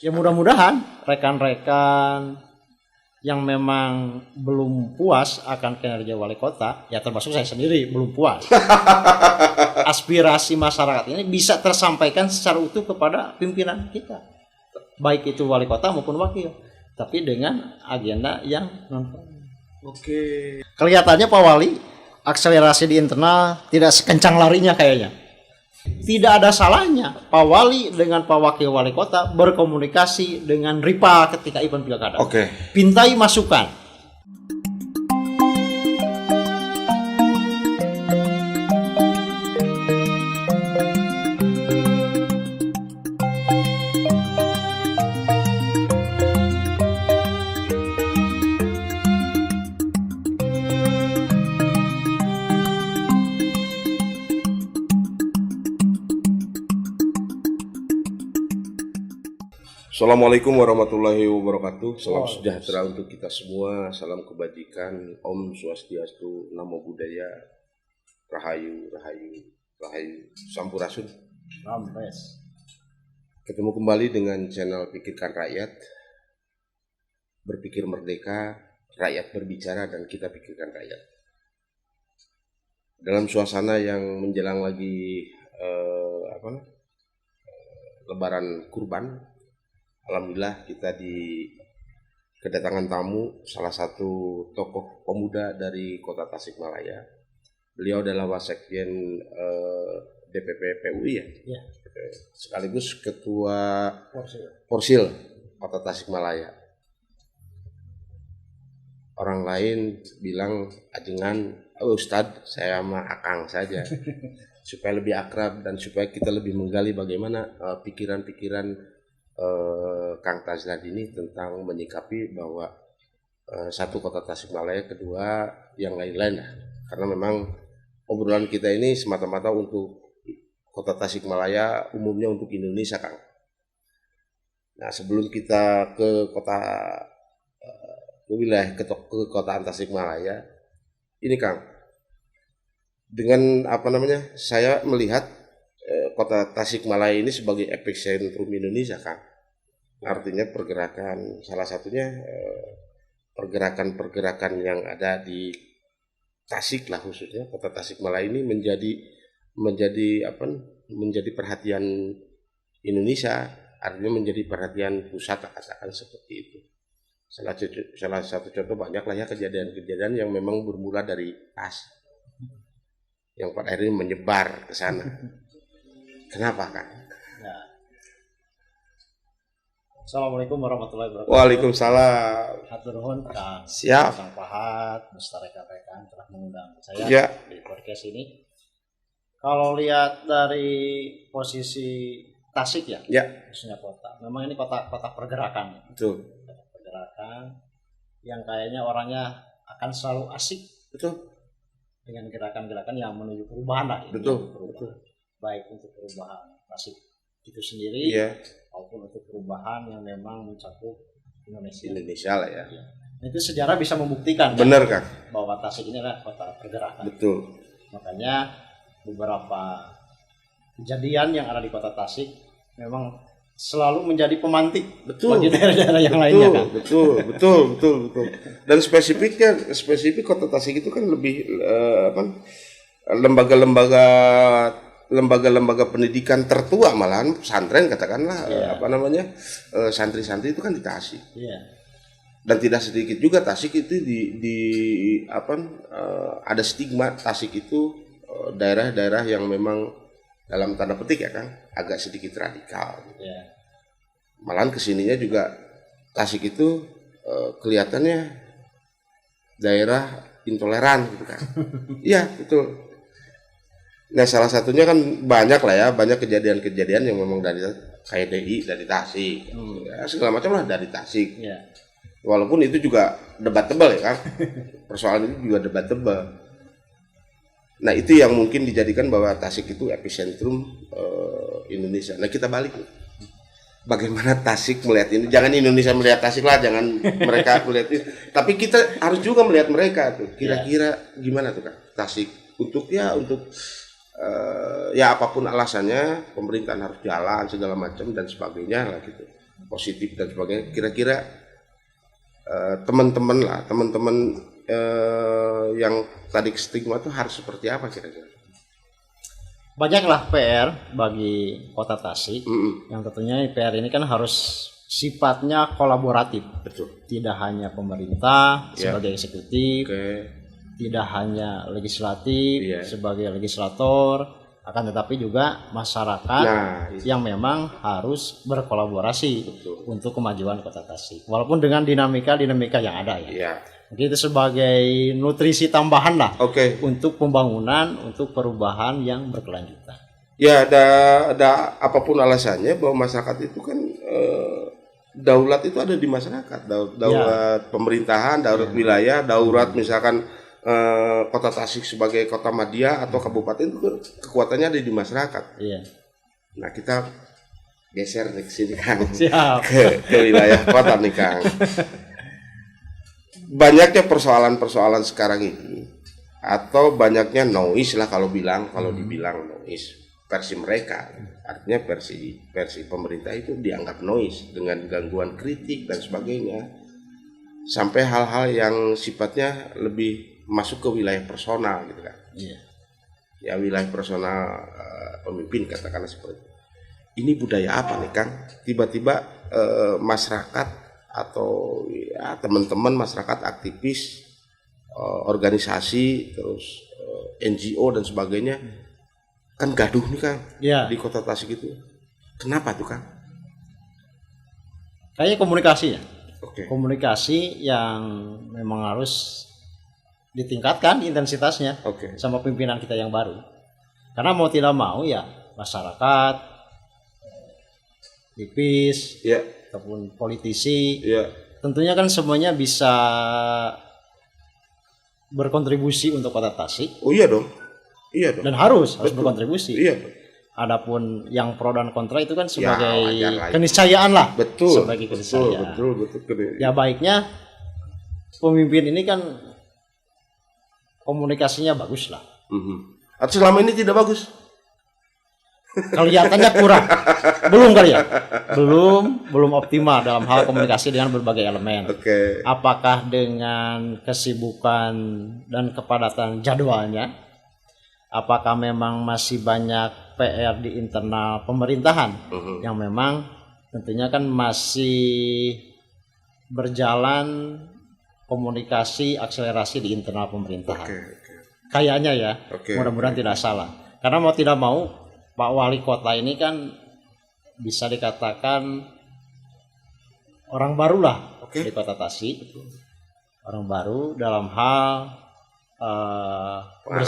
Ya mudah-mudahan rekan-rekan yang memang belum puas akan kinerja wali kota, ya termasuk saya sendiri belum puas. Aspirasi masyarakat ini bisa tersampaikan secara utuh kepada pimpinan kita, baik itu wali kota maupun wakil, tapi dengan agenda yang non. Oke. Kelihatannya Pak Wali akselerasi di internal tidak sekencang larinya kayaknya. Tidak ada salahnya Pak Wali dengan Pak Wakil Wali Kota berkomunikasi dengan RIPA ketika event pilkada. Oke. Pintai masukan. Assalamualaikum warahmatullahi wabarakatuh. Salam sejahtera untuk kita semua. Salam kebajikan. Om Swastiastu, Namo Buddhaya, Rahayu, Rahayu, Rahayu, Sampurasun. Rampes. Ketemu kembali dengan channel Pikirkan Rakyat. Berpikir merdeka, rakyat berbicara dan kita pikirkan rakyat. Dalam suasana yang menjelang lagi Lebaran Kurban, alhamdulillah kita kedatangan tamu salah satu tokoh pemuda dari Kota Tasikmalaya. Beliau adalah Wasekjen DPP PUI ya. Ya. Sekaligus Ketua Porsil Kota Tasikmalaya. Orang lain bilang ajengan, Ustadz, saya sama Akang saja. Supaya lebih akrab dan supaya kita lebih menggali bagaimana pikiran-pikiran Kang Tazlan ini tentang menyikapi bahwa satu Kota Tasikmalaya, kedua yang lain-lain lah. Karena memang obrolan kita ini semata-mata untuk Kota Tasikmalaya, umumnya untuk Indonesia, Kang. Nah, sebelum kita ke wilayah kekotaan Tasikmalaya, ini Kang, dengan saya melihat Kota Tasikmalaya ini sebagai epicentrum Indonesia, Kang. Artinya pergerakan, salah satunya pergerakan-pergerakan yang ada di Tasik lah, khususnya Kota Tasikmalaya ini menjadi perhatian Indonesia, artinya menjadi perhatian pusat, katakan seperti itu. Salah satu contoh banyak lah ya kejadian-kejadian yang memang bermula dari Tas, yang pada akhirnya menyebar ke sana. Kenapa, Kang? Ya. Assalamualaikum warahmatullahi wabarakatuh. Waalaikumsalam. Hatur nuhun Kang. Siap. Kang Pahat, beserta rekan-rekan telah mengundang saya Ya. di podcast ini. Kalau lihat dari posisi Tasik ya, khususnya kota, memang ini kota pergerakan. Betul. Kota pergerakan yang kayaknya orangnya akan selalu asik. Betul. Dengan gerakan-gerakan yang menuju perubahan lah. Betul. Betul. Baik untuk perubahan Tasik itu sendiri, maupun untuk perubahan yang memang mencakup Indonesia lah ya. Nah, itu sejarah bisa membuktikan. Benar, Kang. Bahwa Tasik ini adalah kota pergerakan. Betul. Makanya beberapa kejadian yang ada di kota Tasik memang selalu menjadi pemantik bagi daerah-daerah yang lainnya, kan? Betul. Dan spesifik kota Tasik itu kan lebih lembaga pendidikan tertua, malahan pesantren katakanlah, santri-santri itu kan di Tasik. Dan tidak sedikit juga Tasik itu ada stigma Tasik itu daerah-daerah yang memang dalam tanda petik ya Kang, agak sedikit radikal. Malahan kesininya juga Tasik itu kelihatannya daerah intoleran gitu kan. Iya, betul. Nah, salah satunya kan banyak kejadian-kejadian yang memang dari KDI, dari Tasik, ya, segala macam lah dari Tasik. Walaupun itu juga debatable ya kan, persoalan itu juga debatable. Nah, itu yang mungkin dijadikan bahwa Tasik itu epicentrum Indonesia. Nah, kita balik. Bagaimana Tasik melihat ini? Jangan Indonesia melihat Tasik lah, jangan mereka melihat ini. Tapi kita harus juga melihat mereka tuh. Kira-kira gimana tuh Kak? Tasik untuk ya apapun alasannya, pemerintahan harus jalan segala macam dan sebagainya lah gitu. positif dan sebagainya. Kira-kira teman-teman yang tadi stigma itu harus seperti apa kira-kira? Banyaklah PR bagi Kota Tasik. Yang tentunya PR ini kan harus sifatnya kolaboratif. Betul. Tidak hanya pemerintah Ya. sebagai eksekutif, tidak hanya legislatif sebagai legislator, akan tetapi juga masyarakat yang memang harus berkolaborasi untuk kemajuan Kota Tasik. Walaupun dengan dinamika yang ada ya. Mungkin itu sebagai nutrisi tambahan lah untuk pembangunan, untuk perubahan yang berkelanjutan. Ya, ada apapun alasannya bahwa masyarakat itu kan daulat itu ada di masyarakat, daulat pemerintahan, daulat wilayah, daulat misalkan Kota Tasik sebagai kota madya atau kabupaten itu kekuatannya ada di masyarakat. Iya. Nah, kita geser nih ke sini Kang. Siap. ke wilayah kota nih Kang. Banyaknya persoalan-persoalan sekarang ini atau banyaknya noise lah kalau dibilang noise versi mereka, artinya versi pemerintah itu dianggap noise dengan gangguan kritik dan sebagainya, sampai hal-hal yang sifatnya lebih masuk ke wilayah personal gitu kan. Ya, wilayah personal pemimpin katakanlah seperti itu. Ini budaya apa nih Kang? Tiba-tiba masyarakat atau ya teman-teman masyarakat aktivis, organisasi, terus NGO dan sebagainya kan gaduh nih Kang di Kota Tasik itu. Kenapa tuh Kang? Kayaknya komunikasi ya. Komunikasi yang memang harus ditingkatkan intensitasnya sama pimpinan kita yang baru. Karena mau tidak mau ya masyarakat, aktivis, ataupun politisi, tentunya kan semuanya bisa berkontribusi untuk Kota Tasik. Oh iya dong. Dan harus berkontribusi. Adapun yang pro dan kontra itu kan sebagai keniscayaan lah. Sebagai keniscayaan. Betul. Ya baiknya pemimpin ini kan komunikasinya bagus lah. Atau selama ini tidak bagus? Kelihatannya kurang. Belum kali ya? Belum optimal dalam hal komunikasi dengan berbagai elemen. Apakah dengan kesibukan dan kepadatan jadwalnya? Apakah memang masih banyak PR di internal pemerintahan yang memang tentunya kan masih berjalan komunikasi akselerasi di internal pemerintahan. Kayaknya ya, mudah-mudahan tidak salah. Karena mau tidak mau Pak Wali Kota ini kan bisa dikatakan orang baru lah di Kota Tasik. Orang baru dalam hal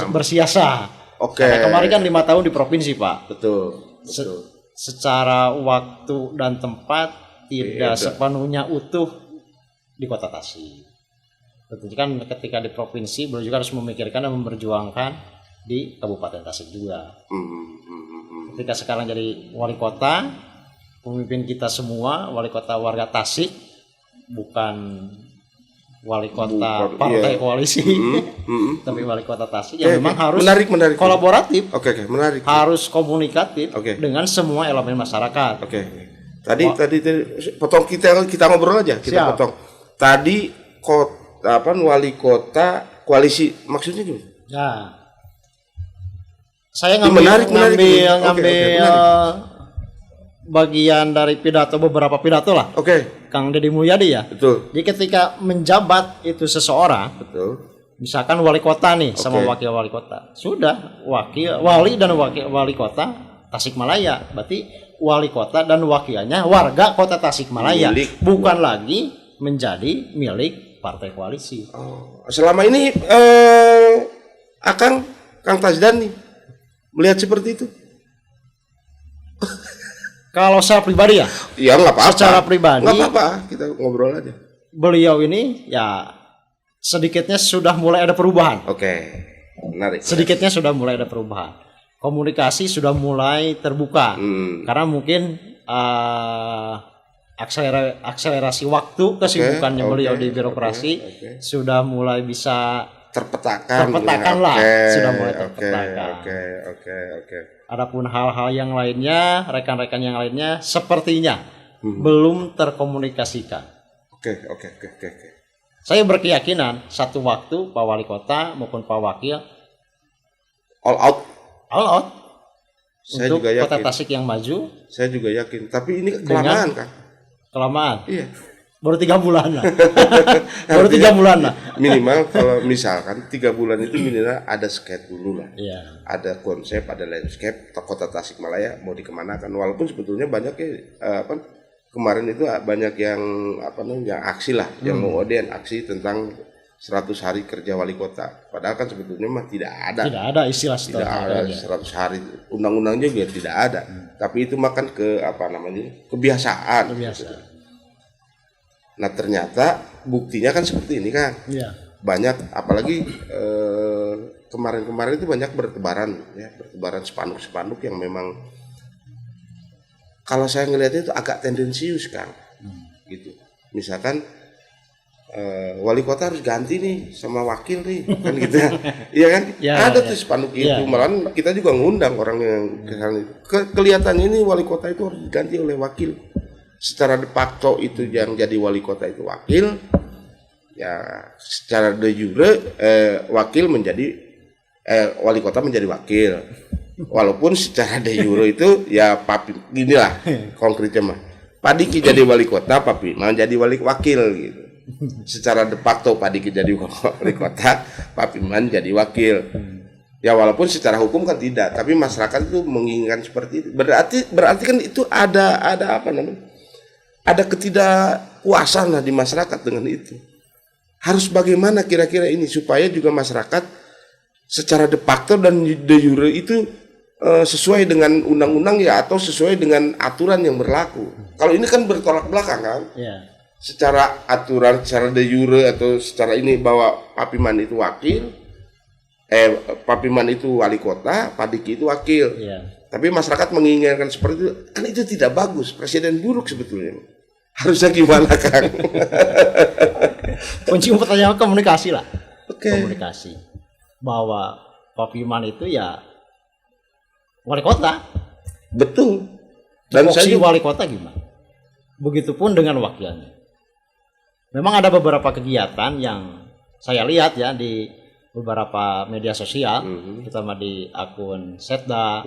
bersiasat. Karena kemarin kan 5 tahun di provinsi Pak. Betul. Secara waktu dan tempat tidak sepenuhnya utuh di Kota Tasik. Tentunya kan ketika di provinsi beliau juga harus memikirkan dan memperjuangkan di Kabupaten Tasik juga. Ketika sekarang jadi wali kota, pemimpin kita semua wali kota warga Tasik, bukan wali kota partai koalisi, tapi wali kota Tasik yang memang harus menarik. Kolaboratif, menarik. Harus komunikatif dengan semua elemen masyarakat. Tadi potong kita ngobrol aja, kita potong. Tadi wali kota koalisi maksudnya gimana? Ya. Saya ngambil bagian dari beberapa pidato lah. Kang Deddy Mulyadi ya. Betul. Jadi ketika menjabat itu seseorang, misalkan wali kota nih sama wakil wali kota, sudah wali dan wakil wali kota Tasikmalaya, berarti wali kota dan wakilnya warga kota Tasikmalaya, bukan lagi menjadi milik partai koalisi. Selama ini Kang Tasdan nih melihat seperti itu? Kalau secara pribadi ya? Ya nggak apa-apa. Secara pribadi. Nggak apa-apa, kita ngobrol aja. Beliau ini ya sedikitnya sudah mulai ada perubahan. Menarik. Sedikitnya sudah mulai ada perubahan. Komunikasi sudah mulai terbuka. Karena mungkin akselerasi waktu kesibukannya beliau di birokrasi sudah mulai bisa terpetakan lah. Sudah mulai terpetakan. Adapun hal-hal yang lainnya, rekan-rekan yang lainnya sepertinya belum terkomunikasikan. Oke. Saya berkeyakinan satu waktu Pak Wali Kota maupun Pak Wakil All out. Saya untuk juga yakin. Kota Tasik yang maju. Saya juga yakin. Tapi ini kelamaan kan? Kelamaan. Iya. Baru 3 bulan lah. Baru 3 bulan lah. Minimal kalau misalkan 3 bulan itu minimal ada skate dulu lah. Iya. Ada konsep, ada landscape Kota Tasikmalaya mau dikemanakan. Walaupun sebetulnya banyak kemarin itu banyak yang yang aksi lah, yang mengoden aksi tentang 100 hari kerja wali kota. Padahal kan sebetulnya mah tidak ada. Tidak ada istilah Tidak ada 100 hari. Undang-undangnya juga tidak ada. Tapi itu makan kebiasaan. Nah ternyata buktinya kan seperti ini kan. Iya. Banyak apalagi kemarin-kemarin itu banyak bertebaran spanduk-spanduk yang memang kalau saya ngelihatnya itu agak tendensius kan. Gitu. Misalkan wali kota harus ganti nih sama wakil nih kan gitu. Iya kan? Ada tuh spanduk itu. Malahan kita juga ngundang orang yang kelihatannya ini wali kota itu harus diganti oleh wakil. Secara de facto itu yang jadi wali kota itu wakil. Ya secara de jure wakil menjadi wali kota menjadi wakil. Walaupun secara de jure itu ya ginilah konkretnya mah. Pak Diki jadi wali kota, Pak Piman jadi wali wakil gitu. Secara de facto Pak Diki jadi wali kota, Pak Piman jadi wakil. Ya walaupun secara hukum kan tidak, tapi masyarakat itu menginginkan seperti itu. Berarti kan itu ada ada ketidakpuasan lah di masyarakat dengan itu. Harus bagaimana kira-kira ini supaya juga masyarakat secara de facto dan de jure itu sesuai dengan undang-undang ya atau sesuai dengan aturan yang berlaku. Kalau ini kan bertolak belakang kan? Yeah. Secara aturan, secara de jure atau secara ini bahwa Pak Piman itu wakil, Pak Piman itu wali kota, Pak Diki itu wakil. Yeah. Tapi masyarakat menginginkan seperti itu, kan itu tidak bagus. Presiden buruk sebetulnya. Harusnya gimana Kang? Kunci pertanyaan komunikasi lah. Okay. Komunikasi. Bahwa Pak Piman itu ya wali kota. Betul. Dan saya wali kota gimana? Begitupun dengan wakilnya. Memang ada beberapa kegiatan yang saya lihat ya di beberapa media sosial, terutama di akun Setda,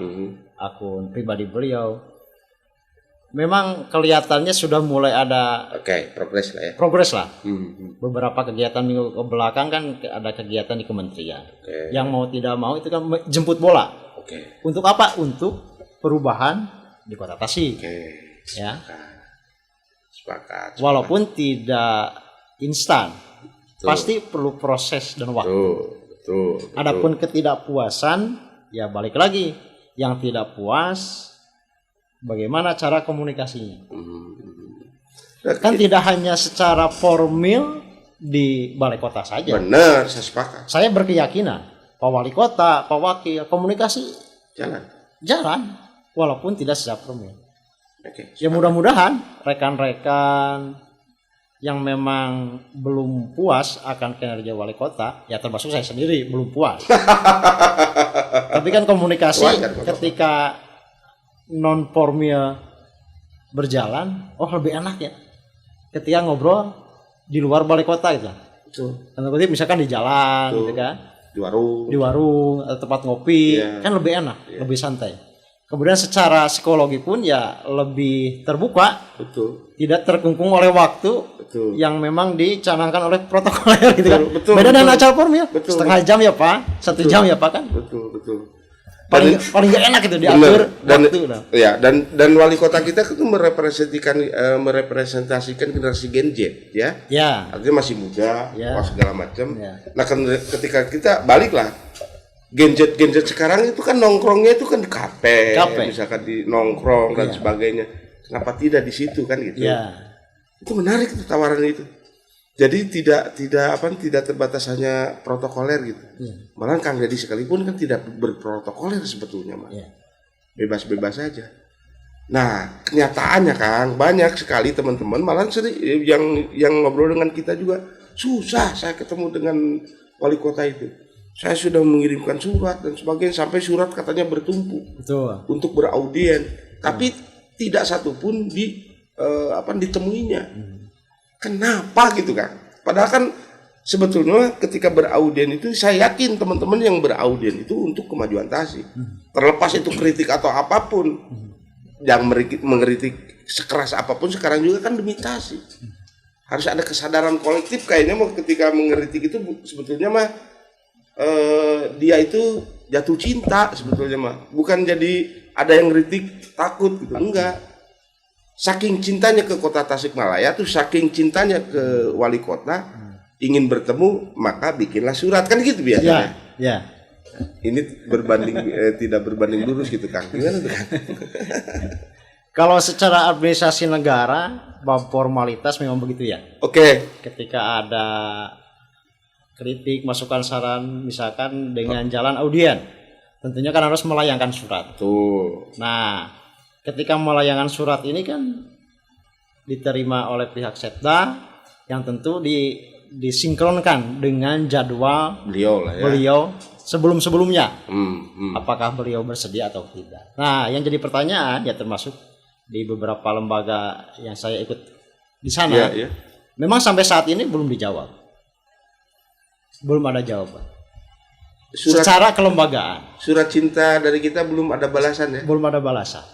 akun pribadi beliau. Memang kelihatannya sudah mulai ada progres lah ya. Progres lah. Beberapa kegiatan minggu ke belakang kan ada kegiatan di kementerian. Yang mau tidak mau itu kan jemput bola. Untuk apa? Untuk perubahan di Kota Tasik. Ya. Sepakat. Walaupun tidak instan. Pasti perlu proses dan waktu. Betul. Adapun ketidakpuasan, ya balik lagi. Yang tidak puas, bagaimana cara komunikasinya? Kan tidak hanya secara formal di balai kota saja. Benar, saya sepakat. Saya berkeyakinan Pak Wali Kota, Pak Wakil, komunikasi jalan, walaupun tidak secara formal. Ya mudah-mudahan rekan-rekan yang memang belum puas akan kinerja wali kota, ya termasuk saya sendiri belum puas. Tapi kan komunikasi ketika non formal berjalan, lebih enak ya. Ketika ngobrol di luar balai kota gitu. Betul. Misalkan di jalan, gitu kan. Di warung atau tempat ngopi, kan lebih enak, lebih santai. Kemudian secara psikologi pun ya lebih terbuka. Betul. Tidak terkungkung oleh waktu. Betul. Yang memang dicanangkan oleh protokoler gitu kan. Betul. Beda dengan acara formal. Setengah jam ya Pak, 1 jam ya Pak kan. Betul. Paling gak enak itu diatur waktu. Dan wali kota kita itu merepresentasikan generasi Gen Z ya. Artinya masih muda, segala macam. Nah ketika kita baliklah Gen Z sekarang itu kan nongkrongnya itu kan di kafe. Misalkan di nongkrong dan sebagainya. Kenapa tidak di situ kan gitu? Itu menarik itu tawaran itu. Jadi tidak terbatas hanya protokoler gitu. Malah Kang Deddy sekalipun kan tidak berprotokoler sebetulnya mah. Bebas-bebas saja. Nah, kenyataannya Kang banyak sekali teman-teman malah yang ngobrol dengan kita juga susah saya ketemu dengan wali kota itu. Saya sudah mengirimkan surat dan sebagainya sampai surat katanya bertumpuk. Betul. Untuk beraudien, tapi tidak satupun ditemuinya. Kenapa gitu kan? Padahal kan sebetulnya ketika beraudien itu saya yakin teman-teman yang beraudien itu untuk kemajuan Tasik. Terlepas itu kritik atau apapun, yang mengkritik sekeras apapun sekarang juga kan demi Tasik. Harus ada kesadaran kolektif kayaknya mah ketika mengkritik itu sebetulnya mah dia itu jatuh cinta sebetulnya mah. Bukan jadi ada yang kritik takut gitu, enggak. Saking cintanya ke kota Tasikmalaya tuh, saking cintanya ke wali kota, ingin bertemu maka bikinlah surat, kan gitu biasanya. Ya. Ini berbanding tidak berbanding lurus gitu Kang. Gimana tuh Kang? Kalau secara administrasi negara, bab formalitas memang begitu ya. Oke. Ketika ada kritik, masukan, saran, misalkan dengan jalan audien, tentunya kan harus melayangkan surat. Tuh. Nah, ketika melayangkan surat ini kan diterima oleh pihak Setda yang tentu disinkronkan dengan jadwal beliau sebelum-sebelumnya. Apakah beliau bersedia atau tidak. Nah, yang jadi pertanyaan ya termasuk di beberapa lembaga yang saya ikut di sana, memang sampai saat ini belum dijawab. Belum ada jawaban. Secara kelembagaan. Surat cinta dari kita belum ada balasan ya? Belum ada balasan.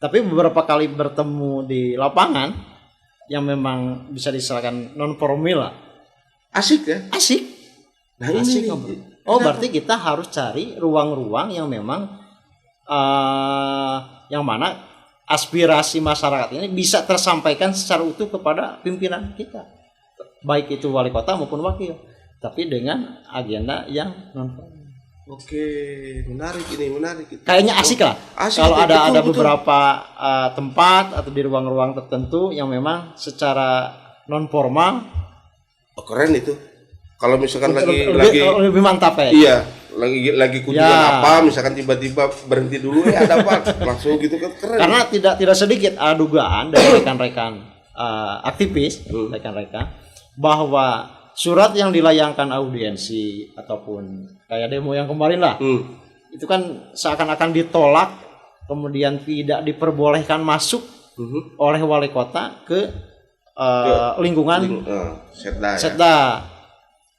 Tapi beberapa kali bertemu di lapangan yang memang bisa diserahkan non formal. Asik ya? Asik. Nah, asik. ini. Berarti kita harus cari ruang-ruang yang memang yang mana aspirasi masyarakat ini bisa tersampaikan secara utuh kepada pimpinan kita. Baik itu wali kota maupun wakil. Tapi dengan agenda yang non formal. Oke, menarik ini. Kayaknya asik lah. Asik, kalau ada betul. beberapa tempat atau di ruang-ruang tertentu yang memang secara non formal. Oh, keren itu. Kalau misalkan lebih mantap ya. Iya, lagi kunjungan apa, misalkan tiba-tiba berhenti dulu ada apa, langsung gitu kan keren. Karena tidak sedikit dugaan dari rekan-rekan aktivis, rekan-rekan bahwa surat yang dilayangkan audiensi ataupun kayak demo yang kemarin lah, itu kan seakan-akan ditolak, kemudian tidak diperbolehkan masuk oleh wali kota ke lingkungan Setda.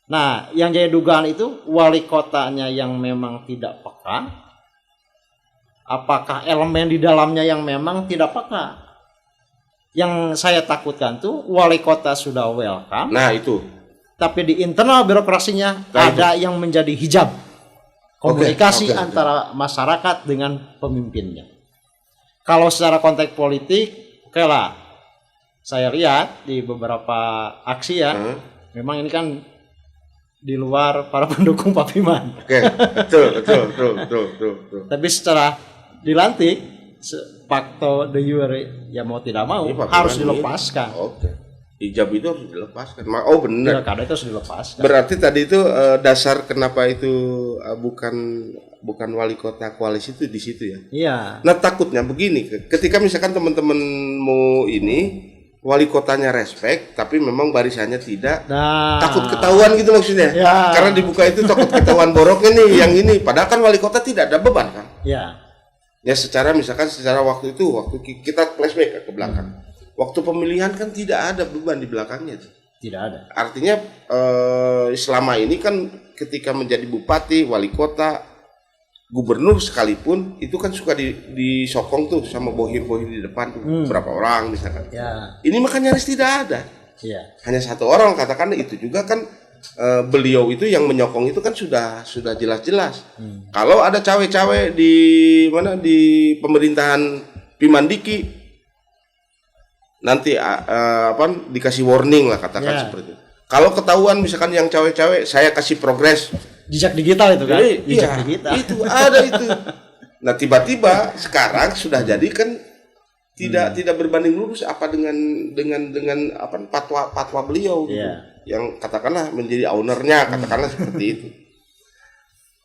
Nah, yang jadi dugaan itu wali kotanya yang memang tidak peka, apakah elemen di dalamnya yang memang tidak peka. Yang saya takutkan tuh wali kota sudah welcome. Nah itu. Tapi di internal birokrasinya ada yang menjadi hijab komunikasi antara masyarakat dengan pemimpinnya. Kalau secara konteks politik, oke lah. Saya lihat di beberapa aksi ya, memang ini kan di luar para pendukung Pak Piman. Oke, betul. Tapi secara dilantik, fakto de jure ya mau tidak mau harus dilepaskan. Oke. Hijab itu harus dilepaskan. Oh benar. Pilkada itu harus dilepaskan. Berarti tadi itu dasar kenapa itu bukan wali kota koalisi itu di situ ya? Iya. Nah takutnya begini, ketika misalkan teman-temanmu ini wali kotanya respect, tapi memang barisannya tidak, takut ketahuan gitu maksudnya. Ya. Karena dibuka itu takut ketahuan boroknya nih yang ini. Padahal kan wali kota tidak ada beban kan? Ya. Ya secara waktu itu, waktu kita flashback ke belakang. Waktu pemilihan kan tidak ada beban di belakangnya itu. Tidak ada. Artinya selama ini kan ketika menjadi bupati, wali kota, gubernur sekalipun itu kan suka disokong tuh sama bohir-bohir di depan tuh berapa orang misalkan. Ya. Ini makanya nyaris tidak ada. Ya. Hanya satu orang, katakan itu juga kan beliau itu yang menyokong itu kan sudah jelas-jelas. Kalau ada cawe-cawe di pemerintahan Pimandiki nanti dikasih warning lah katakan seperti itu. Kalau ketahuan misalkan yang cawe-cawe, saya kasih progres. Jejak digital itu kan? Jejak digital. Itu ada itu. Nah tiba-tiba sekarang sudah jadi kan tidak berbanding lurus apa dengan fatwa beliau gitu. Yang katakanlah menjadi ownernya, katakanlah seperti itu.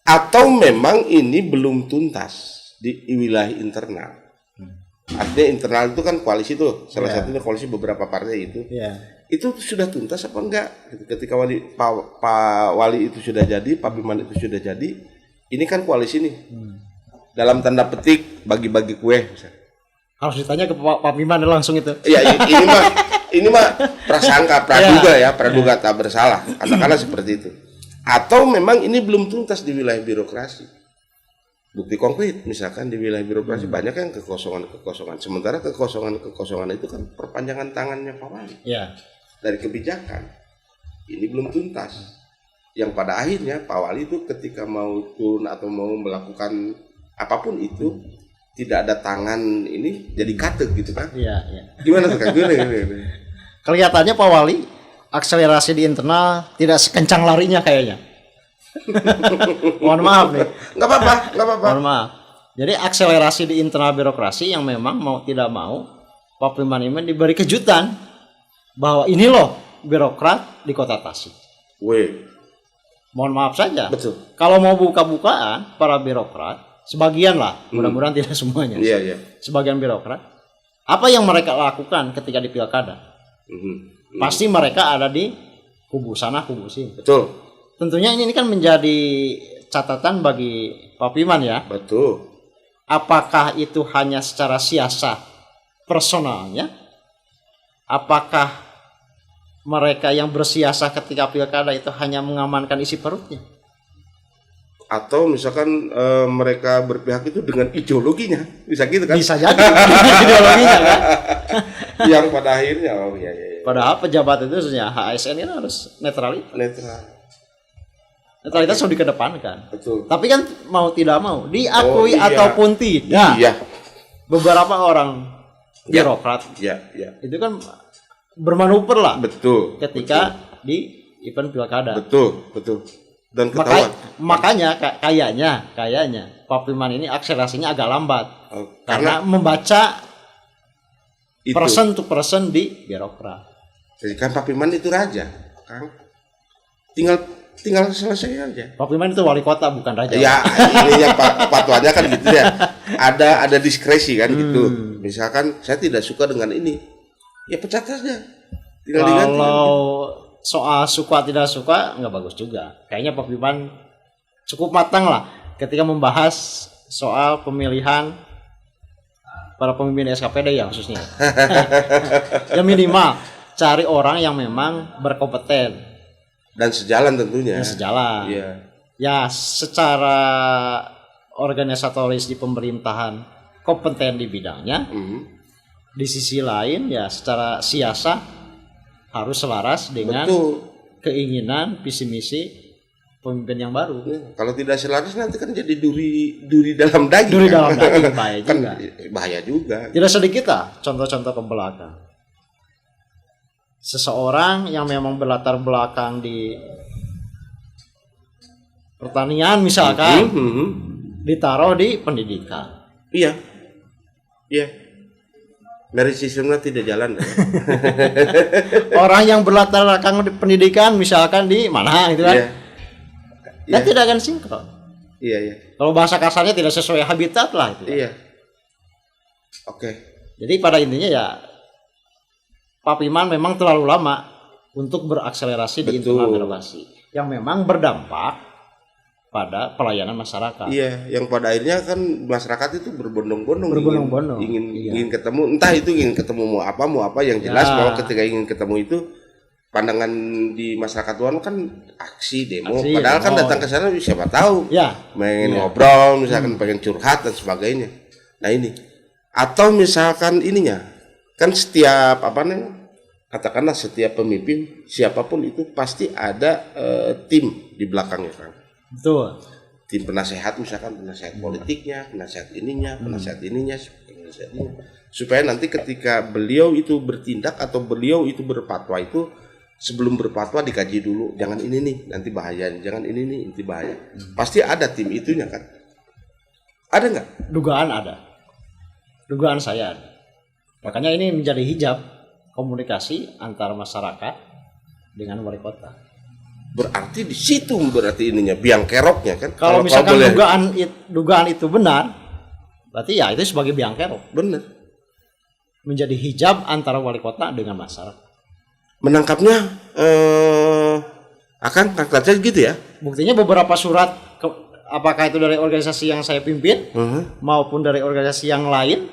Atau memang ini belum tuntas di wilayah internal. Artinya internal itu kan koalisi tuh, salah satunya koalisi beberapa partai itu. Itu sudah tuntas apa enggak? Ketika Pak Wali itu sudah jadi, Pak Biman itu sudah jadi, ini kan koalisi nih. Dalam tanda petik bagi-bagi kue misalnya. Harus ditanya ke Pak Piman langsung itu. Ya ini mah prasangka, praduga tak bersalah, katakanlah seperti itu. Atau memang ini belum tuntas di wilayah birokrasi. Bukti konkret, misalkan di wilayah birokrasi banyak yang kekosongan. Sementara kekosongan itu kan perpanjangan tangannya Pak Wali. Ya. Dari kebijakan. Ini belum tuntas. Yang pada akhirnya Pak Wali itu ketika mau turun atau mau melakukan apapun itu, tidak ada tangan ini jadi katek gitu kan? Iya. Gimana tuh Kang? Kelihatannya Pak Wali akselerasi di internal tidak sekencang larinya kayaknya. Mohon maaf nih. Nggak apa-apa. Mohon maaf. Jadi akselerasi di internal birokrasi yang memang mau tidak mau Pak Piman Iman diberi kejutan bahwa ini loh birokrat di Kota Tasik. Mohon maaf saja. Betul. Kalau mau buka-bukaan para birokrat, sebagian lah, mudah-mudahan tidak semuanya. Iya. Sebagian birokrat, apa yang mereka lakukan ketika di pilkada? Pasti mereka ada di kubu sana, kubu sini. Betul. Tentunya ini kan menjadi catatan bagi Pak Piman ya. Betul. Apakah itu hanya secara siasat personalnya? Apakah mereka yang bersiasat ketika pilkada itu hanya mengamankan isi perutnya? Atau misalkan mereka berpihak itu dengan ideologinya, bisa gitu kan? Bisa jadi ideologinya kan. Yang pada akhirnya iya. Padahal pejabat itu sebenarnya HSN ini harus netralitas. Netralitas harus dikedepankan. Betul. Tapi kan mau tidak mau diakui ataupun tidak. Iya. Beberapa orang birokrat Iya. itu kan bermanuver lah. Betul. Ketika di event pilkada. Betul. Dan ketahuan. Makanya kayaknya Pak Piman ini akselerasinya agak lambat. Karena membaca itu. person to person di birokrat. Jadi kan Pak Piman itu raja, Kang. Tinggal selesai aja. Pak Piman itu wali kota bukan raja. Ya, ininya patuannya kan gitu ya. Ada diskresi kan gitu. Misalkan saya tidak suka dengan ini, ya pecat saja. Tinggal diganti. Kalau soal suka tidak suka nggak bagus juga. Kayaknya Pak Piman cukup matang lah ketika membahas soal pemilihan para pemimpin SKPD ya khususnya. Ya minimal cari orang yang memang berkompeten Dan sejalan tentunya. sejalan. Iya. Ya secara organisatoris di pemerintahan kompeten di bidangnya. Di sisi lain ya secara siasat harus selaras dengan keinginan visi misi pemimpin yang baru. Kalau tidak selaras nanti kan jadi duri dalam daging. Duri dalam daging bahaya kan juga. Bahaya juga. Tidak sedikit lah contoh-contoh ke belakang. Seseorang yang memang berlatar belakang di pertanian misalkan ditaruh di pendidikan. Iya. Dari sistemnya tidak jalan. Orang yang berlatar belakang di pendidikan misalkan di mana gitu kan. Dan tidak akan sinkron. Iya. Kalau bahasa kasarnya tidak sesuai habitat lah itu. Iya. Oke. Jadi pada intinya ya Pak Piman memang terlalu lama untuk berakselerasi di internal birokrasi yang memang berdampak pada pelayanan masyarakat. Iya, yang pada akhirnya kan masyarakat itu berbondong-bondong ingin ketemu, entah itu ingin ketemu mau apa yang jelas bahwa ketika ingin ketemu itu pandangan di masyarakat luar kan aksi demo, padahal kan datang ke sana siapa tahu pengen ngobrol, misalkan pengen curhat dan sebagainya. Nah ini, atau misalkan ininya kan setiap katakanlah setiap pemimpin siapapun itu pasti ada tim di belakangnya kan. Betul. Tim penasehat misalkan penasehat politiknya, penasehat ininya, supaya nanti ketika beliau itu bertindak atau beliau itu berfatwa itu sebelum berfatwa dikaji dulu, jangan ini nih nanti bahaya, jangan ini nih nanti bahaya. Pasti ada tim itunya kan. Ada nggak? Dugaan ada. Dugaan saya ada. Makanya ini menjadi hijab komunikasi antara masyarakat dengan wali kota. Berarti di situ ininya biang keroknya kan. Kalau misalkan dugaan itu benar, berarti ya itu sebagai biang kerok. Benar. Menjadi hijab antara wali kota dengan masyarakat. Menangkapnya akan saja gitu ya. Buktinya beberapa surat apakah itu dari organisasi yang saya pimpin maupun dari organisasi yang lain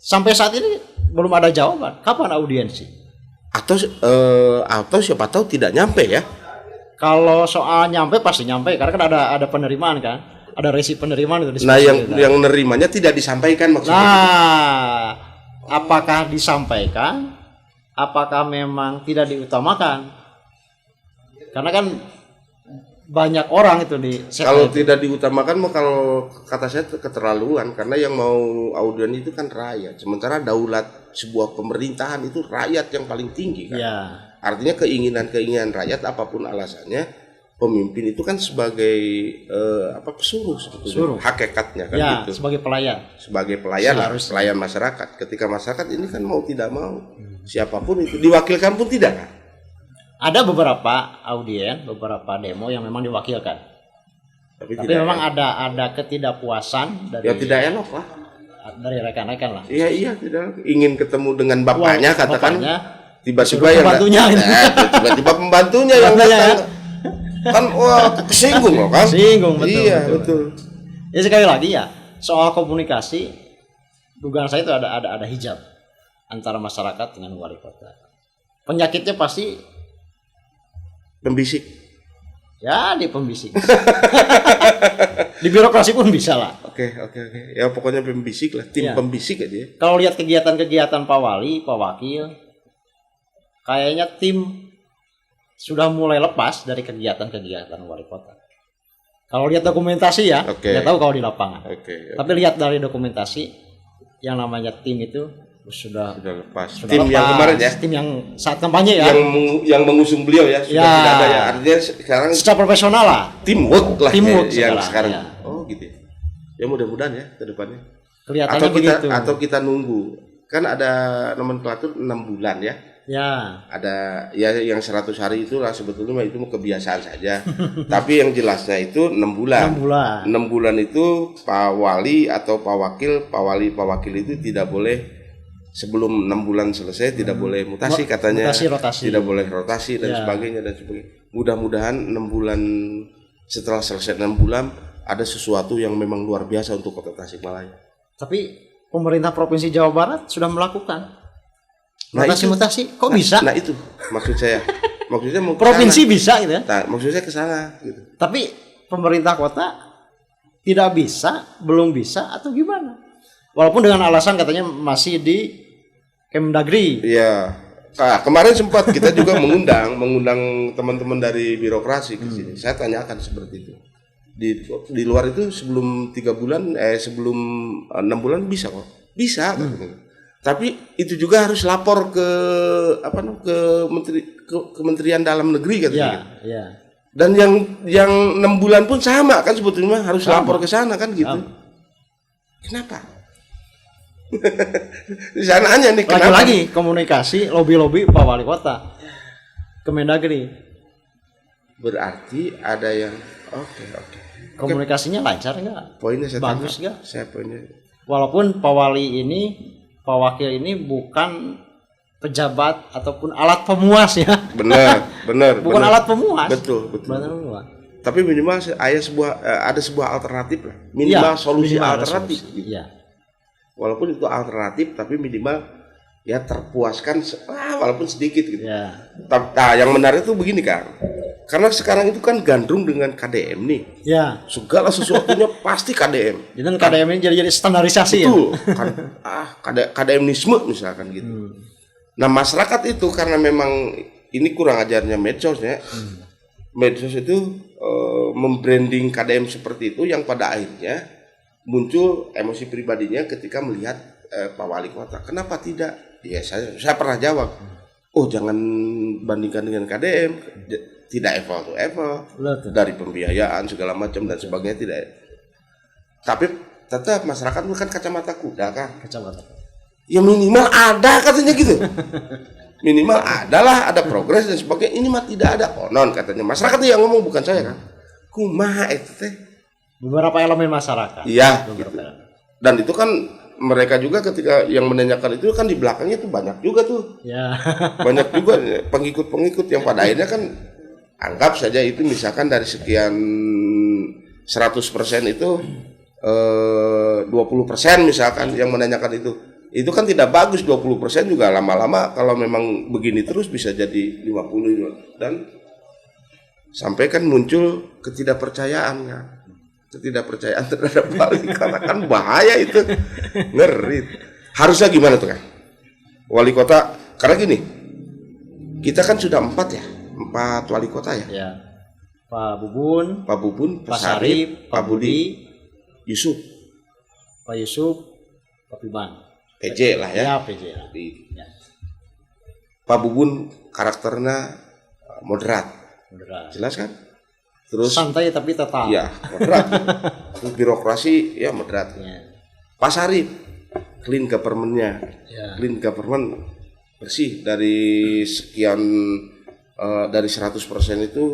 Sampai saat ini belum ada jawaban. Kapan audiensi? Atau siapa tahu tidak nyampe ya. Kalau soal nyampe pasti nyampe karena kan ada penerimaan kan. Ada resi penerimaan itu. Nah, yang nerimanya tidak disampaikan maksudnya. Nah, apakah disampaikan? Apakah memang tidak diutamakan? Karena kan banyak orang itu di kalau tidak diutamakan mah kalau kata saya keterlaluan, karena yang mau audien itu kan rakyat. Sementara daulat sebuah pemerintahan itu rakyat yang paling tinggi kan. Ya. Artinya keinginan rakyat apapun alasannya, pemimpin itu kan sebagai pesuruh sebetulnya. Suruh. Hakikatnya kan Ya, gitu. sebagai pelayan. Sebagai pelayan lah, Seharusnya. pelayan masyarakat. Ketika masyarakat ini kan mau tidak mau, siapapun itu diwakilkan pun tidak kan. Ada beberapa audien, beberapa demo yang memang diwakilkan. Tapi tidak memang ada ketidakpuasan dari ya tidak elok lah. dari rekan-rekan lah. Iya tidak ingin ketemu dengan bapaknya, katakan Bapaknya, tiba-tiba disuruh yang pembantunya gitu. tiba-tiba pembantunya yang Pembantunya, datang kan wah kesinggung loh kan. Singgung, betul, Iya betul. betul. Ya sekali lagi ya, soal komunikasi, dugaan saya itu ada hijab antara masyarakat dengan wali kota. Penyakitnya pasti Pembisik. ya di pembisik. Di birokrasi pun bisa lah. Oke. Ya pokoknya pembisik lah, tim Iya. pembisik aja. Ya. Kalau lihat kegiatan-kegiatan Pak Wali, Pak Wakil, kayaknya tim sudah mulai lepas dari kegiatan-kegiatan wali kota. Kalau lihat dokumentasi ya, Oke. nggak tahu kalau di lapangan. Oke. Tapi lihat dari dokumentasi, yang namanya tim itu sudah Sudah lepas. sudah Tim yang lepas. kemarin ya, Tim yang saat kampanye ya, yang mengusung beliau ya, sudah Ya. tidak ada ya. Artinya sekarang secara profesional lah. teamwork lah Teamwork yang sekarang. ya. Oh gitu. Ya mudah-mudahan ya ke depannya. Kelihatannya begitu. Atau kita nunggu. Kan ada nomenklatur 6 bulan ya. Ya, Ada ya yang 100 hari itu lah sebetulnya itu kebiasaan saja. Tapi yang jelasnya itu 6 bulan. 6 bulan. 6 bulan itu Pak Wali atau Pak Wakil itu tidak boleh sebelum 6 bulan selesai tidak boleh mutasi katanya. Rotasi. Tidak boleh rotasi dan Ya. sebagainya. Mudah-mudahan 6 bulan setelah selesai 6 bulan ada sesuatu yang memang luar biasa untuk Kota Tasikmalaya. Tapi pemerintah Provinsi Jawa Barat sudah melakukan Nah, mutasi-mutasi. Kok bisa? Nah itu maksud saya. Maksudnya mau ke Provinsi sana. bisa gitu ya. Nah, maksud saya ke sana gitu. Tapi pemerintah kota tidak bisa, belum bisa atau gimana? Walaupun dengan alasan katanya masih di Kemdagri. Iya. Nah, kemarin sempat kita juga mengundang teman-teman dari birokrasi ke sini. Saya tanyakan seperti itu. Di luar itu sebelum 3 bulan sebelum 6 bulan bisa kok. Bisa katanya. Tapi itu juga harus lapor ke Kementerian Dalam Negeri katanya. Ya. Dan yang 6 bulan pun sama kan sebetulnya harus lapor ke sana kan gitu. Kenapa? Di sana aja nih kenapa? Lagi-lagi komunikasi lobby Pak Wali Kota Kemendagri. Berarti ada yang oke. Komunikasinya lancar nggak? Poinnya saya Bagus tangkap. nggak? Saya poinnya. Walaupun Pak Wali ini, Pak Wakil ini bukan pejabat ataupun alat pemuas ya. Benar. Bukan alat pemuas. Betul. Bukan alat pemuas. Tapi minimal ada sebuah alternatif lah. Minimal solusi minimal ada alternatif. solusi. Gitu. Iya. Walaupun itu alternatif, tapi minimal ya terpuaskan walaupun sedikit gitu. Ya. Nah, yang menarik itu begini Kang. Karena sekarang itu kan gandrung dengan KDM nih. Ya. Segala sesuatunya pasti KDM. Jadi KDM ini jadi standarisasi ya. Betul. KDMisme misalkan gitu. Nah, masyarakat itu karena memang ini kurang ajarnya medsos ya. Medsos itu membranding KDM seperti itu yang pada akhirnya muncul emosi pribadinya ketika melihat Pak Wali Kota. Kenapa tidak? Ya saya pernah jawab. Oh, jangan bandingkan dengan KDM. Tidak apple to apple. Dari pembiayaan segala macam dan sebagainya tidak. Tapi tetap masyarakat bukan kacamata kuda kan. Kacamata. Ya minimal ada katanya gitu. Minimal adalah ada progres dan sebagainya. Ini mah tidak ada konon katanya. Masyarakat yang ngomong bukan saya kan. Kumaha itu teh. Beberapa elemen masyarakat. Iya. Gitu. Dan itu kan mereka juga ketika yang menanyakan itu kan di belakangnya tuh banyak juga tuh. Ya. Banyak juga pengikut-pengikut yang pada akhirnya kan anggap saja itu misalkan dari sekian 100% itu 20% misalkan yang menanyakan itu. Itu kan tidak bagus, 20% juga lama-lama kalau memang begini terus bisa jadi 50 dan sampai kan muncul ketidakpercayaan kan. Ketidakpercayaan terhadap wali kota kan bahaya itu. Ngeri. Harusnya gimana tuh kan? Wali kota, karena gini, kita kan sudah 4 ya, 4 wali kota ya. Ya. Pak Bubun, Pak Sarip, Pak Budi, Yusuf, Pak Yusuf, Pak Piman. PJ lah ya. Ya, PJ. Ya. Pak Bubun karakternya moderat. Jelas kan? Terus Santai tapi tetap. iya, moderat. Terus birokrasi ya moderat. Ya. Pak Sarip clean government-nya. Ya. Clean government bersih dari sekian dari 100% itu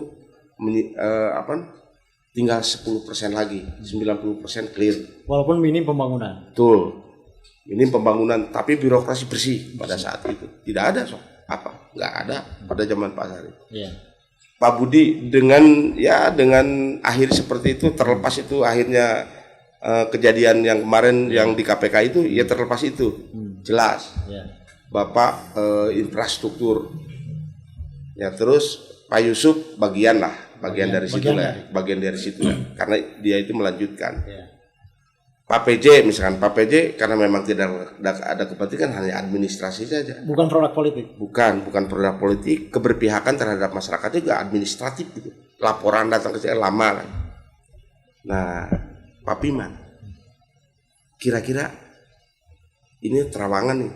tinggal 10% lagi, 90% clear. Walaupun minim pembangunan. Betul. Ini pembangunan tapi birokrasi bersih pada saat itu. Tidak ada nggak ada pada zaman Pak Sarip. Iya. Pak Budi dengan akhir seperti itu, terlepas itu akhirnya kejadian yang kemarin yang di KPK itu ya terlepas itu. Jelas. Iya. Bapak infrastruktur. Ya terus Pak Yusuf bagian dari situ lah, bagian dari situ lah. Karena dia itu melanjutkan. Iya. Pak PJ misalkan, Pak PJ karena memang tidak ada kepentingan, hanya administrasi saja. Bukan produk politik. Bukan produk politik, keberpihakan terhadap masyarakat juga administratif gitu. Laporan datang ke saya lama lah. Nah, Pak Piman, kira-kira ini terawangan nih,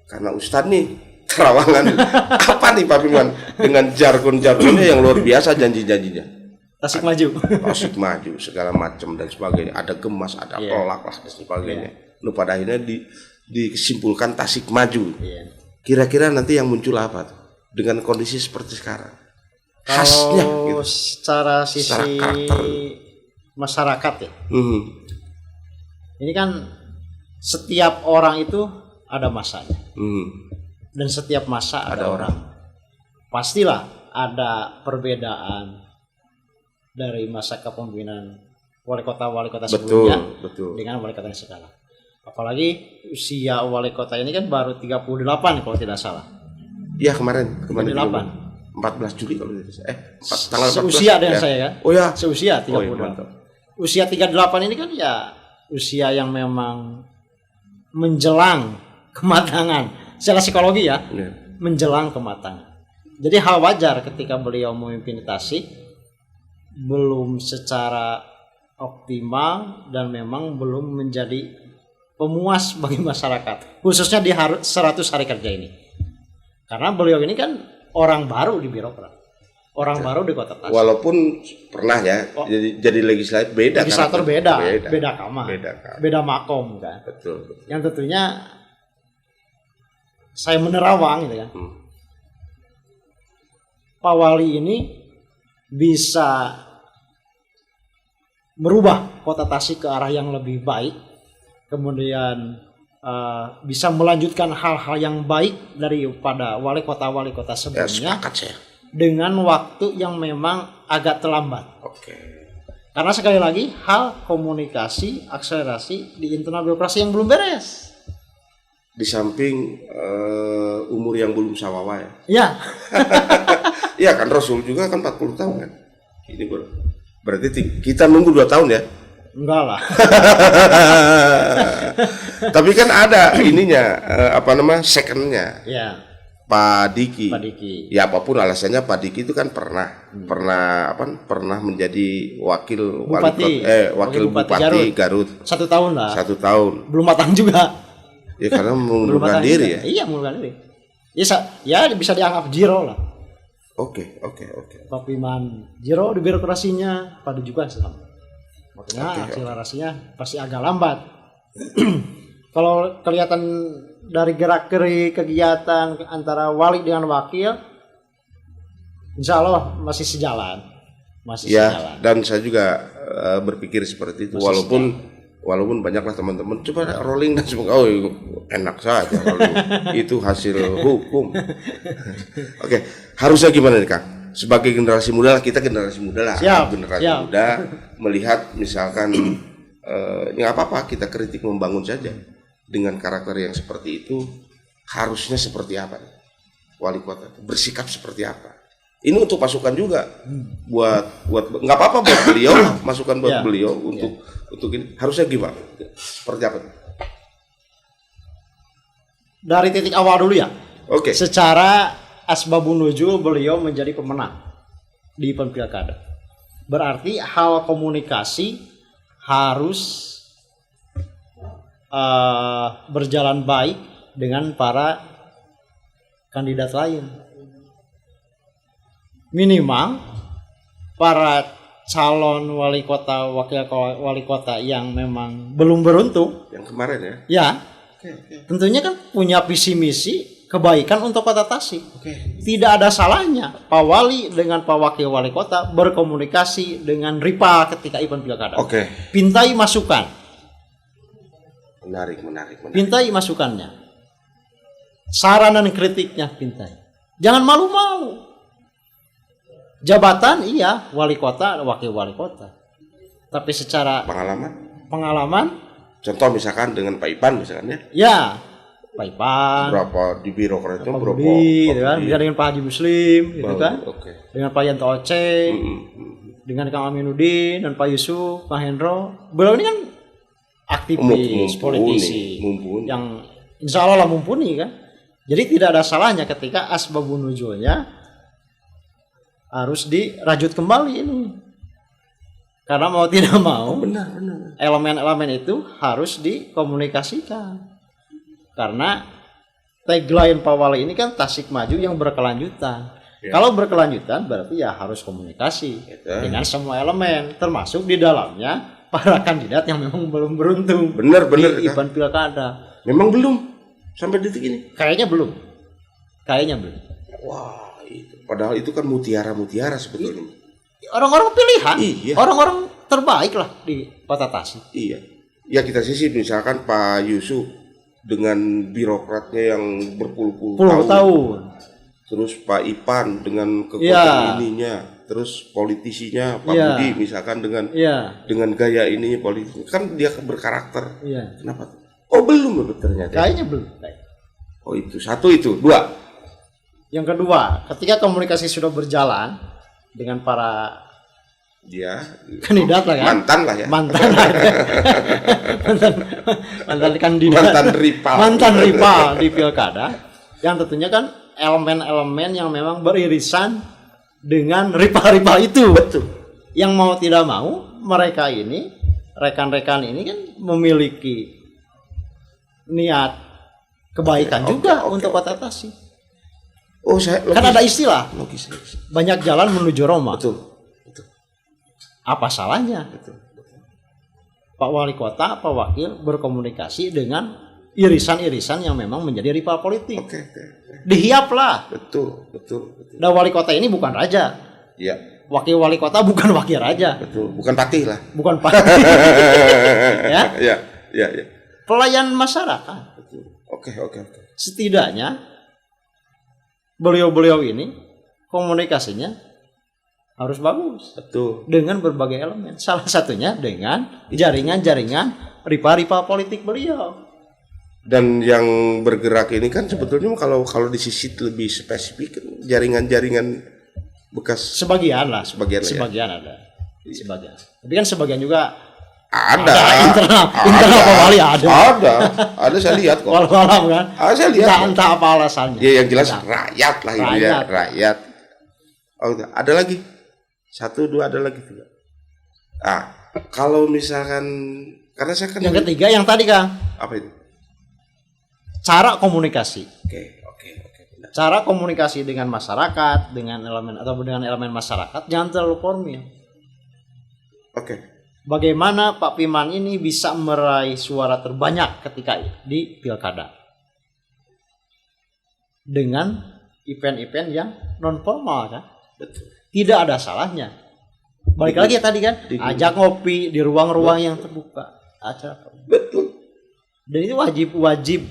karena Ustadz nih terawangan. Apa nih Pak Piman dengan jargon-jargonnya yang luar biasa, janji-janjinya? Tasik maju. Tasik maju segala macam dan sebagainya, ada gemas, ada pelak lah dan sebagainya. Lalu pada akhirnya disimpulkan Tasik maju. Kira-kira nanti yang muncul apa tuh dengan kondisi seperti sekarang? Khasnya gitu. Secara sisi masyarakat ya. Ini kan setiap orang itu ada masanya. Dan setiap masa ada orang. Pastilah ada perbedaan dari masa kepemimpinan wali kota sebelumnya dengan wali kota yang sekarang. Apalagi usia wali kota ini kan baru 38 kalau tidak salah. Iya kemarin 38. 14 Juli kalau tidak salah. Tanggal 14. Seusia dengan saya kan? Oh ya. Seusia 38. Usia 38 ini kan ya usia yang memang menjelang kematangan. Secara psikologi ya. Menjelang kematangan. Jadi hal wajar ketika beliau memimpin Tasik belum secara optimal dan memang belum menjadi pemuas bagi masyarakat, khususnya di 100 hari kerja ini. Karena beliau ini kan orang baru di birokrat, orang baru di kota Tasik. Walaupun pernah ya jadi legislatif beda. Legislator beda kamar, beda makom kan. Betul. Yang tentunya saya menerawang gitu kan. Pak Wali ini bisa merubah kota Tasik ke arah yang lebih baik, kemudian bisa melanjutkan hal-hal yang baik daripada wali kota sebelumnya dengan waktu yang memang agak terlambat. Karena sekali lagi hal komunikasi, akselerasi di internal birokrasi yang belum beres. Di samping umur yang belum sawawa ya. Iya. Iya kan Rasul juga kan 40 tahun kan. Ini berarti kita nunggu 2 tahun ya? Enggak lah. Tapi kan ada ininya secondnya. Ya. Pak Diki. Ya apapun alasannya Pak Diki itu kan pernah menjadi wakil bupati Garut. 1 tahun lah. 1 tahun. Belum matang juga. Ya karena mengundurkan diri ya. Iya mengundurkan diri. Ya bisa dianggap zero lah. Oke. Pak Piman zero di birokrasinya, pada juga sama. Makanya akselerasinya pasti agak lambat. Kalau kelihatan dari gerak-gerik kegiatan antara wali dengan wakil, insya Allah masih sejalan. Sejalan. Dan saya juga berpikir seperti itu, walaupun banyaklah teman-teman coba rolling dan semoga enak saja rolling. Itu hasil hukum. Oke, harusnya gimana nih Kang? Sebagai generasi muda kita generasi muda lah. Generasi muda melihat misalkan nggak apa-apa kita kritik membangun saja. dengan karakter yang seperti itu harusnya seperti apa nih? Wali kota bersikap seperti apa? Ini untuk masukan juga buat nggak apa-apa buat beliau lah, masukan buat beliau untuk ini harusnya gimana? Seperti apa? Dari titik awal dulu ya. Oke. Secara asbabun nuzul beliau menjadi pemenang di event pilkada. Berarti hal komunikasi harus berjalan baik dengan para kandidat lain. Minimal para calon wali kota, wakil wali kota yang memang belum beruntung, Yang kemarin ya. ya tentunya kan punya visi misi kebaikan untuk kota Tasik. Tidak ada salahnya Pak Wali dengan Pak Wakil Wali Kota berkomunikasi dengan RIPA ketika event pilkada. Pintai masukan. Menarik. Pintai masukannya. Saran dan kritiknya pintai. Jangan malu-malu. Jabatan iya wali kota, wakil wali kota. Tapi secara pengalaman contoh misalkan dengan Pak Ipan misalkan ya. Ya, Pak Ipan. Berapa di birokrat itu berapa? Gitu kan? Bisa dengan Pak Haji Muslim gitu kan. Dengan Pak Yanto Oce. Dengan Kang Aminuddin dan Pak Yusuf, Pak Hendro. Beliau ini kan aktivis, politisi yang insya Allah lah mumpuni kan. Jadi tidak ada salahnya ketika asbabun nuzulnya harus dirajut kembali ini. Karena mau tidak mau, benar. elemen-elemen itu harus dikomunikasikan. Karena tagline Pak Wali ini kan Tasik Maju yang berkelanjutan. Kalau berkelanjutan berarti ya harus komunikasi dengan semua elemen, termasuk di dalamnya para kandidat yang memang belum beruntung. Benar di event pilkada. Memang belum sampai detik ini. Kayaknya belum. Wah, itu. Padahal itu kan mutiara sebetulnya. Orang-orang pilihan, orang-orang terbaik lah di Kota Tasik. Iya. Ya kita sisi misalkan Pak Yusuf dengan birokratnya yang berpuluh-puluh tahun. Terus Pak Ipan dengan kekuatan ininya, terus politisinya Pak Budi misalkan dengan gaya ini politik kan dia berkarakter. Kenapa? Oh belum ternyata. Kayaknya belum. Oh itu satu itu dua. Yang kedua, ketika komunikasi sudah berjalan dengan para kandidat lah kan, mantan kandidat, mantan rival di pilkada, yang tentunya kan elemen-elemen yang memang beririsan dengan rival-rival itu. Betul. Yang mau tidak mau mereka ini, rekan-rekan ini kan memiliki niat kebaikan juga untuk Kota Tasik. Oh, kan ada istilah banyak jalan menuju Roma. Betul. Apa salahnya? Pak Wali Kota, Pak Wakil berkomunikasi dengan irisan-irisan yang memang menjadi rival politik. Dihiaplah. Betul. Dan Wali Kota ini bukan raja. Iya. Wakil Wali Kota bukan wakil raja. Betul. Bukan patih lah. Bukan patih. Iya. Pelayan masyarakat. Betul. Oke. Setidaknya beliau ini komunikasinya harus bagus. Betul. Dengan berbagai elemen. Salah satunya dengan jaringan-jaringan rival-rival politik beliau. Dan yang bergerak ini kan sebetulnya kalau disisip lebih spesifik jaringan-jaringan bekas sebagian ada. Sebagian. Tapi kan sebagian juga ada internal Pak Wali ada. Ada saya lihat kok. Walau kan. Saya lihat. Entah apa alasannya. Ya yang jelas rakyat lah ini ya, rakyat. Oh, ada lagi. 1, 2 ada lagi juga. Kalau misalkan karena saya kan yang ketiga yang tadi Kang. Apa itu? Cara komunikasi. Oke. Cara komunikasi dengan masyarakat, dengan elemen masyarakat jangan terlalu formal. Oke. Bagaimana Pak Piman ini bisa meraih suara terbanyak ketika di pilkada dengan event-event yang non formal kan? Betul. Tidak ada salahnya. Balik lagi ya tadi kan, ajak ngopi di ruang-ruang yang terbuka. Betul. Dan itu wajib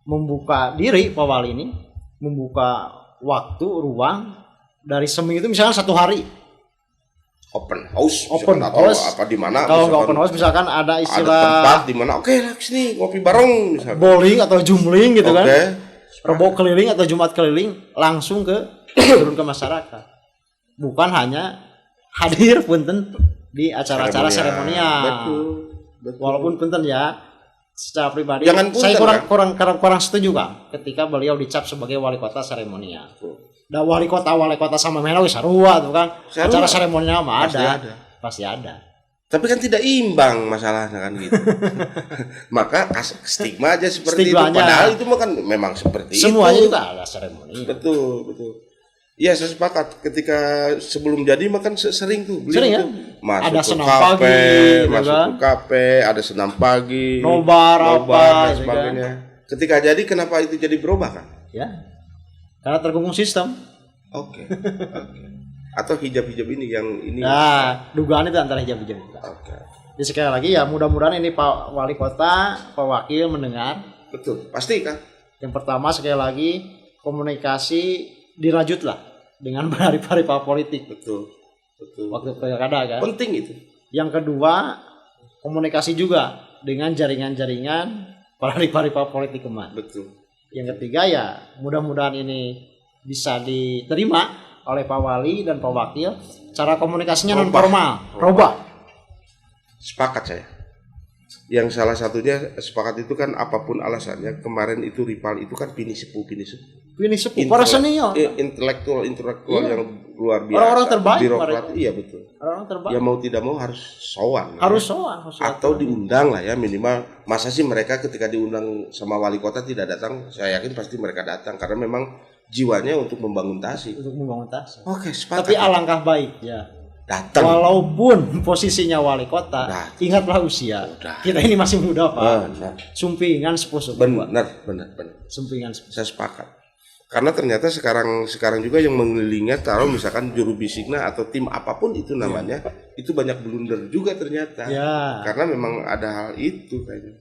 membuka diri Pak Wali ini, membuka waktu, ruang dari seminggu itu misalnya 1 hari. open house Open misalkan, atau house. apa di mana Kalau nggak misalkan open house misalkan ada ada istilah tempat di mana oke lah sini ngopi bareng misalkan. bowling atau jumling gitu Oke. kan. Rebo keliling atau Jumat keliling langsung turun ke masyarakat. Bukan hanya hadir punten di acara-acara seremonial. Betul. Walaupun punten ya secara pribadi Jangan punten, saya kan? kurang setuju Kang ketika beliau dicap sebagai wali kota seremonial. Da wali kota sama Melo sarua tuh Kang. Sarua. Acara seremonial mah Pasti ada. Pasti ada. Tapi kan tidak imbang masalahnya kan gitu. Maka stigma aja seperti Stigmanya. itu. Padahal itu mah kan memang seperti Semuanya itu. juga ada seremonial. Betul. Iya saya sepakat. Ketika sebelum jadi makan sering tuh. Beliau Sering ya? tuh masuk Ada ke senam kafe, pagi, gitu masuk kan? ke kafe, ada senam pagi, Nobar apa, dan gitu sebagainya. Ketika jadi kenapa itu jadi berubah kan? Ya. Karena tergunggung sistem. Oke. Atau hijab-hijab ini yang ini. Nah, dugaan itu antara hijab-hijab. Oke. Jadi sekali lagi ya mudah-mudahan ini Pak Wali Kota, Pak Wakil mendengar. Betul. Pasti kan? Yang pertama sekali lagi komunikasi dirajutlah dengan paripurna politik Betul. waktu pilkada kan. Penting itu. Yang kedua komunikasi juga dengan jaringan-jaringan paripurna politik kemarin. Betul. Yang ketiga ya mudah-mudahan ini bisa diterima oleh Pak Wali dan Pak Wakil. Cara komunikasinya non formal, robah. Sepakat saya. Yang salah satunya sepakat itu kan apapun alasannya kemarin itu rival itu kan pini sepuh. Ini sepuh para senior. Intelektual Iya. yang luar biasa. Orang-orang terbaik Birokrat, mereka. iya betul. Orang terbaik. Ya mau tidak mau harus sowan. Harus soal. Atau diundang lah ya minimal. Masa sih mereka ketika diundang sama wali kota tidak datang? Saya yakin pasti mereka datang karena memang jiwanya untuk membangun Tasik. untuk membangun Tasik. Oke, sepakat. Tapi alangkah baik ya. Datang. Walaupun posisinya wali kota, Nah. ingatlah usia. Udah. Kita ini masih muda, Pak. Benar. Sumpingan sepuh-sepuh. Benar. Sumpingan sepuh. Saya sepakat. Karena ternyata sekarang juga yang mengelilingnya taruh misalkan juru bisiknya atau tim apapun itu namanya, itu banyak blunder juga ternyata. Ya. Karena memang ada hal itu kayaknya.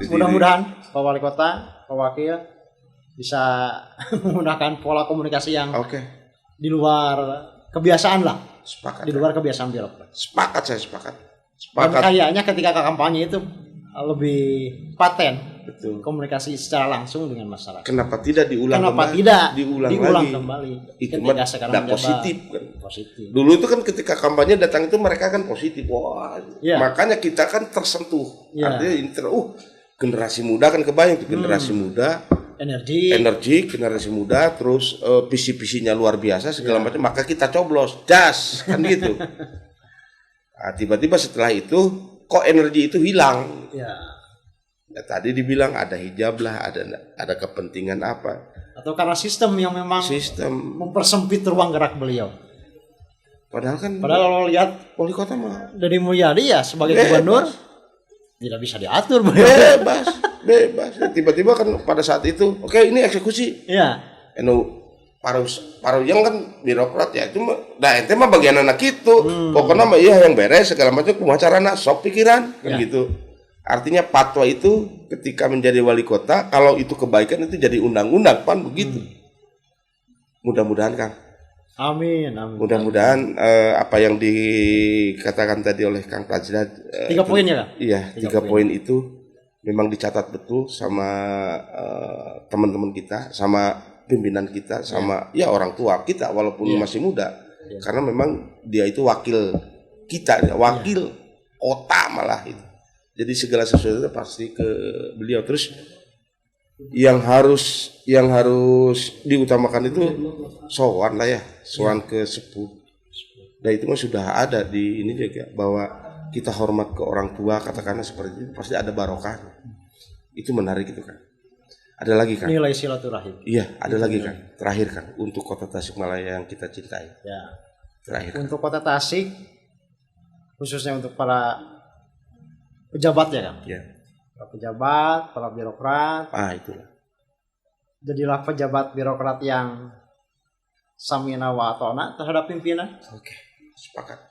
Mudah-mudahan Pak Wali Kota, Pak Wakil bisa menggunakan pola komunikasi yang Oke. di luar kebiasaan lah. Sepakat. Di luar kebiasaan birokrat. Saya sepakat. Dan kayaknya ketika kampanye itu lebih paten. Betul. Komunikasi secara langsung dengan masyarakat. Kenapa tidak diulang Kenapa kembali? tidak diulang kembali? Itu Ketika mah sekarang tidak menjabat. positif kan. Positif. Dulu itu kan ketika kampanye datang itu mereka kan positif. Wah, Ya. makanya kita kan tersentuh. Ya. Artinya generasi muda kan kebayang tuh generasi muda, energi generasi muda, terus visi-visinya luar biasa segala macam. Maka kita coblos, jas kan gitu. Nah, tiba-tiba setelah itu kok energi itu hilang. Ya. Nah, tadi dibilang ada hijab lah, ada kepentingan apa? Atau karena sistem yang memang mempersempit ruang gerak beliau. Padahal kalau lihat wali kota mah Deddy Mulyadi ya sebagai gubernur tidak bisa diatur beliau. bebas. Tiba-tiba kan pada saat itu, oke ini eksekusi. Iya. Paru yang kan birokrat ya itu mah, ente mah bagian anak itu. Pokoknya mah iya yang beres segala macam kumacarana sok pikiran kan gitu. Artinya fatwa itu ketika menjadi wali kota, kalau itu kebaikan itu jadi undang-undang pan begitu. Mudah-mudahan Kang. Amin. Mudah-mudahan apa yang dikatakan tadi oleh Kang Tajrad 3 poin ya Kang? Iya, 3 poin itu memang dicatat betul sama teman-teman kita, sama pimpinan kita, sama ya orang tua kita walaupun masih muda. Karena memang dia itu wakil kita, wakil otak malah itu. Jadi segala sesuatu pasti ke beliau. Terus yang harus diutamakan itu sowan lah ya, sowan ke sepuh. Nah itu mah sudah ada di ini juga bahwa kita hormat ke orang tua katakanlah seperti itu pasti ada barokah. Itu menarik itu kan. Ada lagi kan? Nilai silaturahim. Iya, ada lagi kan. Terakhir kan untuk kota Tasikmalaya yang kita cintai. Ya. Terakhir. Untuk kota Tasik khususnya untuk para pejabat ya Kang. Ya. Para pejabat, para birokrat. Itulah. Jadilah pejabat birokrat yang samina wa atona terhadap pimpinan. Oke. Sepakat.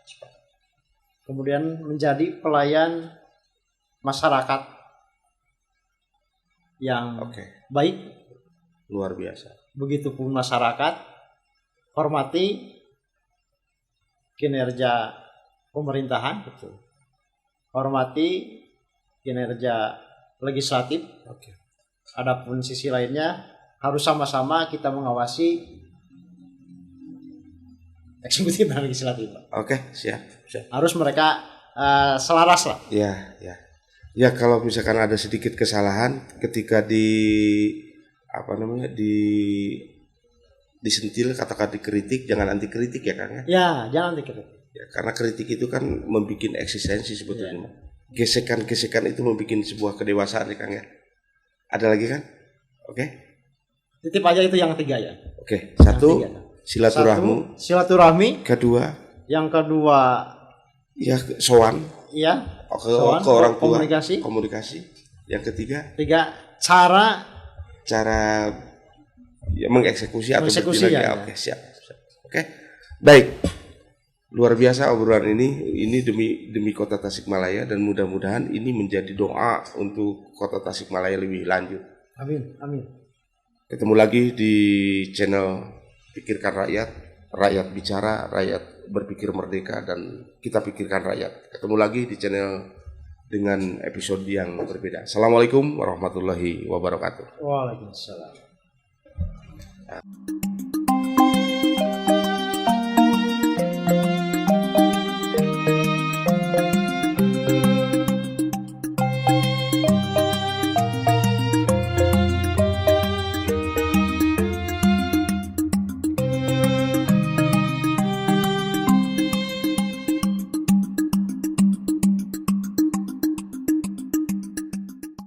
Kemudian menjadi pelayan masyarakat yang baik. Luar biasa. Begitupun masyarakat hormati kinerja pemerintahan, betul. Hormati kinerja legislatif. Oke. Adapun sisi lainnya harus sama-sama kita mengawasi eksekutif dan legislatif. Oke, siap. Harus mereka selaras lah. Ya, ya. Ya, kalau misalkan ada sedikit kesalahan ketika disentil, katakan dikritik, jangan anti kritik ya Kang ya. Ya, jangan dikritik. Ya, karena kritik itu kan membuat eksistensi sebetulnya. Gesekan-gesekan itu membuat sebuah kedewasaan ya Kang ya. Ada lagi kan? Oke. Titip aja itu yang 3 ya. Oke, satu, Yang 3. silaturahmi. Kedua, yang kedua ya sowan. ya ke orang tua. Komunikasi. Yang ketiga, cara ya, mengeksekusi atau mengeksekusi bertindak. ya. Oke, siap. Oke. Baik. Luar biasa obrolan ini demi Kota Tasikmalaya, dan mudah-mudahan ini menjadi doa untuk Kota Tasikmalaya lebih lanjut. Amin, amin. Ketemu lagi di channel Pikirkan Rakyat, rakyat bicara, rakyat berpikir merdeka, dan kita pikirkan rakyat. Ketemu lagi di channel dengan episode yang berbeda. Assalamualaikum warahmatullahi wabarakatuh. Waalaikumsalam.